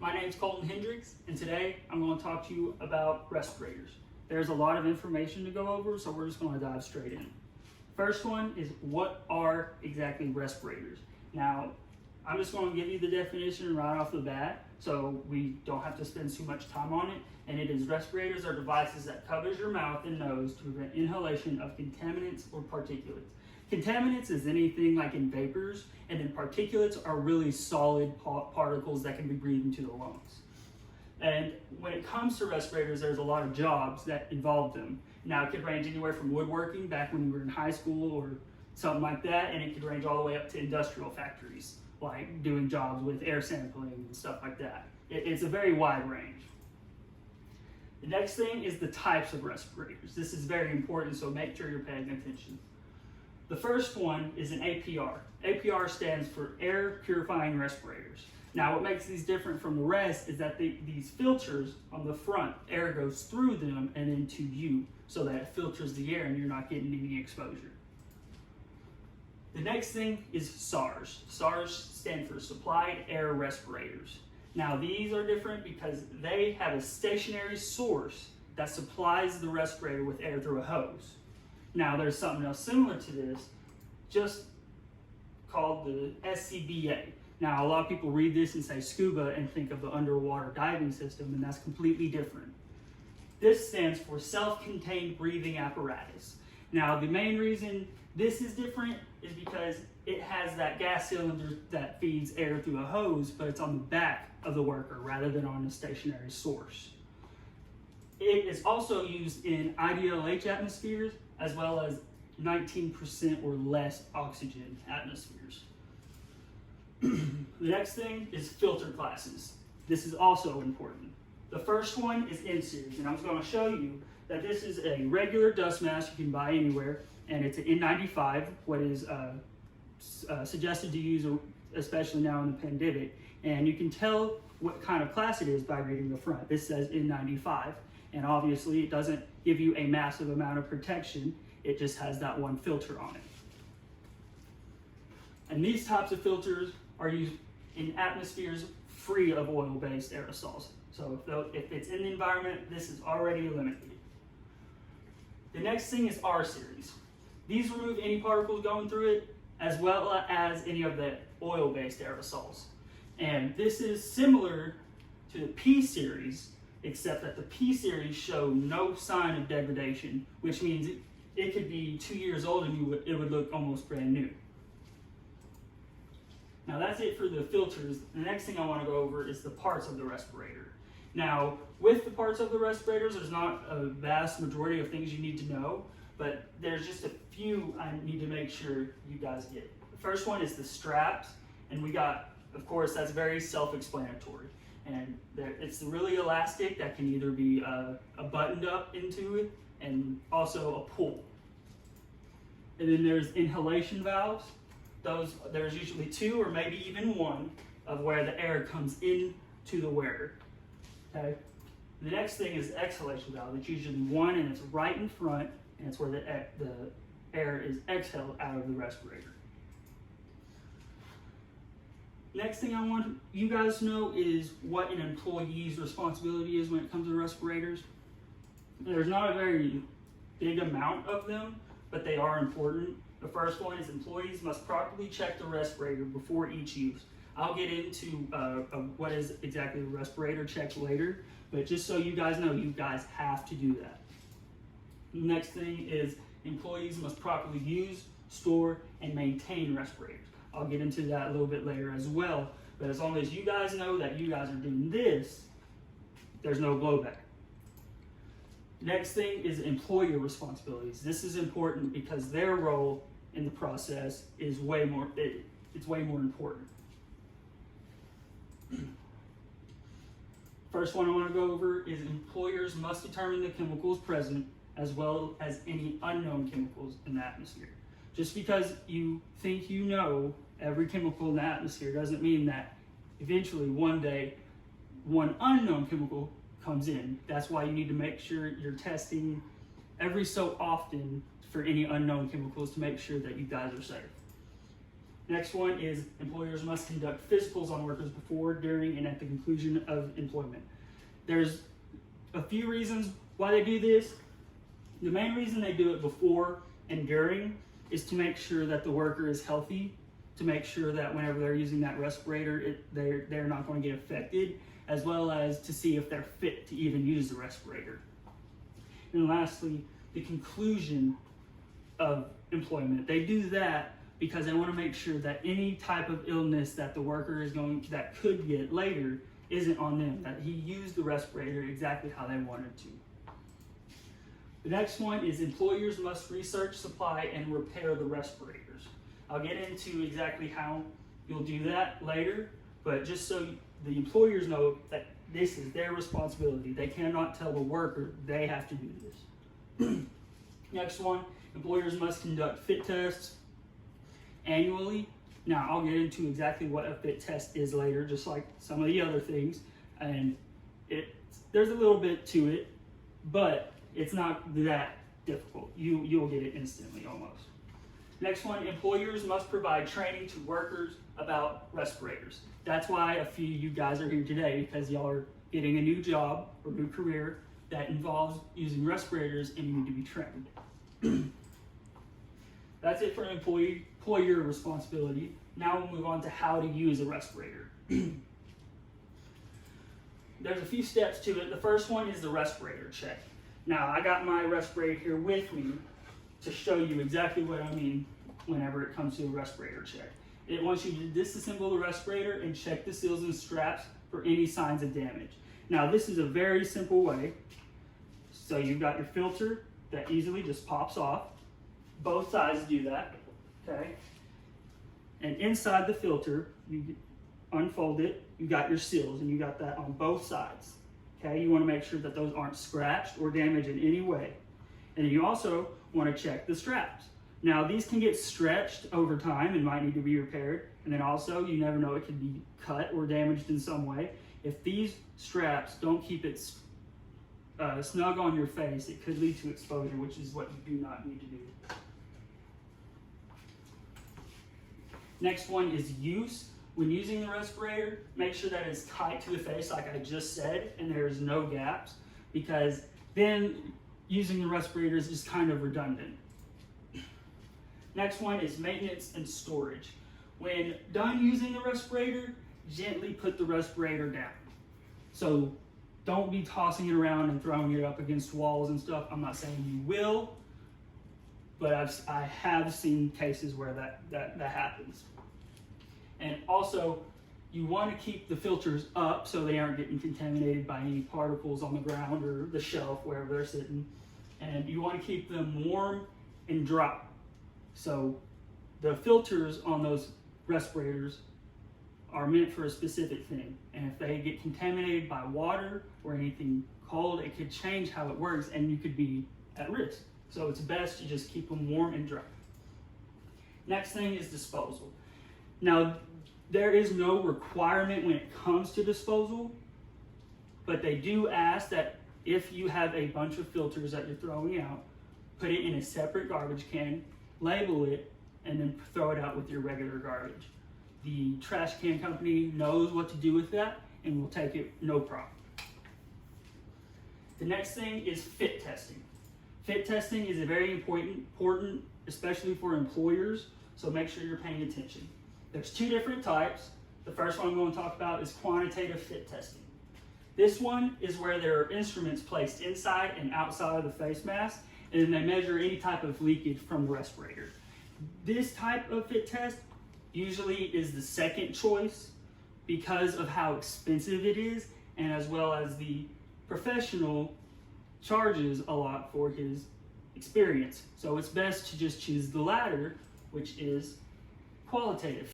My name is Colton Hendricks, and today I'm going to talk to you about respirators. There's a lot of information to go over, so we're just going to dive straight in. First one is, what are exactly respirators? Now, I'm just going to give you the definition right off the bat, so we don't have to spend too much time on it. And it is, respirators are devices that covers your mouth and nose to prevent inhalation of contaminants or particulates. Contaminants is anything like in vapors, and then particulates are really solid particles that can be breathed into the lungs. And when it comes to respirators, there's a lot of jobs that involve them. Now, it could range anywhere from woodworking back when you were in high school or something like that, and it could range all the way up to industrial factories, like doing jobs with air sampling and stuff like that. It's a very wide range. The next thing is the types of respirators. This is very important, so make sure you're paying attention. The first one is an APR. APR stands for air purifying respirators. Now, what makes these different from the rest is that these filters on the front, air goes through them and into you, so that it filters the air and you're not getting any exposure. The next thing is SARS. SARS stand for Supplied Air Respirators. Now, these are different because they have a stationary source that supplies the respirator with air through a hose. Now, there's something else similar to this, just called the SCBA. Now, a lot of people read this and say scuba and think of the underwater diving system, and that's completely different. This stands for Self-Contained Breathing Apparatus. Now, the main reason this is different is because it has that gas cylinder that feeds air through a hose, but it's on the back of the worker rather than on a stationary source. It is also used in IDLH atmospheres as well as 19% or less oxygen atmospheres. The next thing is filter classes. This is also important. The first one is N-Series, and I'm going to show you that this is a regular dust mask you can buy anywhere, and it's an N95, what is suggested to use, especially now in the pandemic. And you can tell what kind of class it is by reading the front. This says N95, and obviously it doesn't give you a massive amount of protection. It just has that one filter on it. And these types of filters are used in atmospheres free of oil-based aerosols. So if it's in the environment, this is already eliminated. The next thing is R-Series. These remove any particles going through it, as well as any of the oil-based aerosols. And this is similar to the P-Series, except that the P-Series show no sign of degradation, which means it could be 2 years old and it would look almost brand new. Now, that's it for the filters. The next thing I want to go over is the parts of the respirator. Now, with the parts of the respirators, there's not a vast majority of things you need to know, but there's just a few I need to make sure you guys get. The first one is the straps, and we got, of course, that's very self-explanatory. And it's really elastic that can either be buttoned up into it and also a pull. And then there's inhalation valves. There's usually two or maybe even one of where the air comes into the wearer. Okay. The next thing is the exhalation valve. It's usually one, and it's right in front, and it's where the air is exhaled out of the respirator. Next thing I want you guys to know is what an employee's responsibility is when it comes to respirators. There's not a very big amount of them, but they are important. The first one is employees must properly check the respirator before each use. I'll get into what is exactly a respirator check later, but just so you guys know, you guys have to do that. The next thing is employees must properly use, store, and maintain respirators. I'll get into that a little bit later as well, but as long as you guys know that you guys are doing this, there's no blowback. Next thing is employer responsibilities. This is important because their role in the process is way more important. First one I want to go over is employers must determine the chemicals present as well as any unknown chemicals in the atmosphere. Just because you think you know every chemical in the atmosphere doesn't mean that eventually one day one unknown chemical comes in. That's why you need to make sure you're testing every so often for any unknown chemicals to make sure that you guys are safe. Next one is employers must conduct physicals on workers before, during, and at the conclusion of employment. There's a few reasons why they do this. The main reason they do it before and during is to make sure that the worker is healthy, to make sure that whenever they're using that respirator, they're not going to get affected, as well as to see if they're fit to even use the respirator. And lastly, the conclusion of employment. They do that because they want to make sure that any type of illness that the worker that could get later isn't on them, that he used the respirator exactly how they wanted to. The next one is employers must research, supply, and repair the respirators. I'll get into exactly how you'll do that later, but just so the employers know that this is their responsibility. They cannot tell the worker they have to do this. Next one, employers must conduct fit tests annually. Now, I'll get into exactly what a fit test is later, just like some of the other things, and there's a little bit to it, but it's not that difficult. You'll get it instantly almost. Next one, employers must provide training to workers about respirators. That's why a few of you guys are here today, because y'all are getting a new job or new career that involves using respirators and you need to be trained. That's it for employer responsibility. Now we'll move on to how to use a respirator. There's a few steps to it. The first one is the respirator check. Now, I got my respirator here with me to show you exactly what I mean whenever it comes to a respirator check. It wants you to disassemble the respirator and check the seals and straps for any signs of damage. Now, this is a very simple way. So you've got your filter that easily just pops off. Both sides do that, okay? And inside the filter, you unfold it, you got your seals, and you got that on both sides. Okay, you want to make sure that those aren't scratched or damaged in any way. And then you also want to check the straps. Now, these can get stretched over time and might need to be repaired. And then also, you never know, it could be cut or damaged in some way. If these straps don't keep it snug on your face, it could lead to exposure, which is what you do not need to do. Next one is use. When using the respirator, make sure that it's tight to the face like I just said and there's no gaps, because then using the respirator is just kind of redundant. Next one is maintenance and storage. When done using the respirator, gently put the respirator down. So don't be tossing it around and throwing it up against walls and stuff. I'm not saying you will, but I have seen cases where that happens. And also, you want to keep the filters up so they aren't getting contaminated by any particles on the ground or the shelf, wherever they're sitting. And you want to keep them warm and dry. So the filters on those respirators are meant for a specific thing. And if they get contaminated by water or anything cold, it could change how it works and you could be at risk. So it's best to just keep them warm and dry. Next thing is disposal. Now, there is no requirement when it comes to disposal, but they do ask that if you have a bunch of filters that you're throwing out, put it in a separate garbage can, label it, and then throw it out with your regular garbage. The trash can company knows what to do with that and will take it no problem. The next thing is fit testing. Fit testing is a very important, especially for employers, so make sure you're paying attention. There's two different types. The first one I'm going to talk about is quantitative fit testing. This one is where there are instruments placed inside and outside of the face mask, and then they measure any type of leakage from the respirator. This type of fit test usually is the second choice because of how expensive it is, and as well as the professional charges a lot for his experience. So it's best to just choose the latter, which is qualitative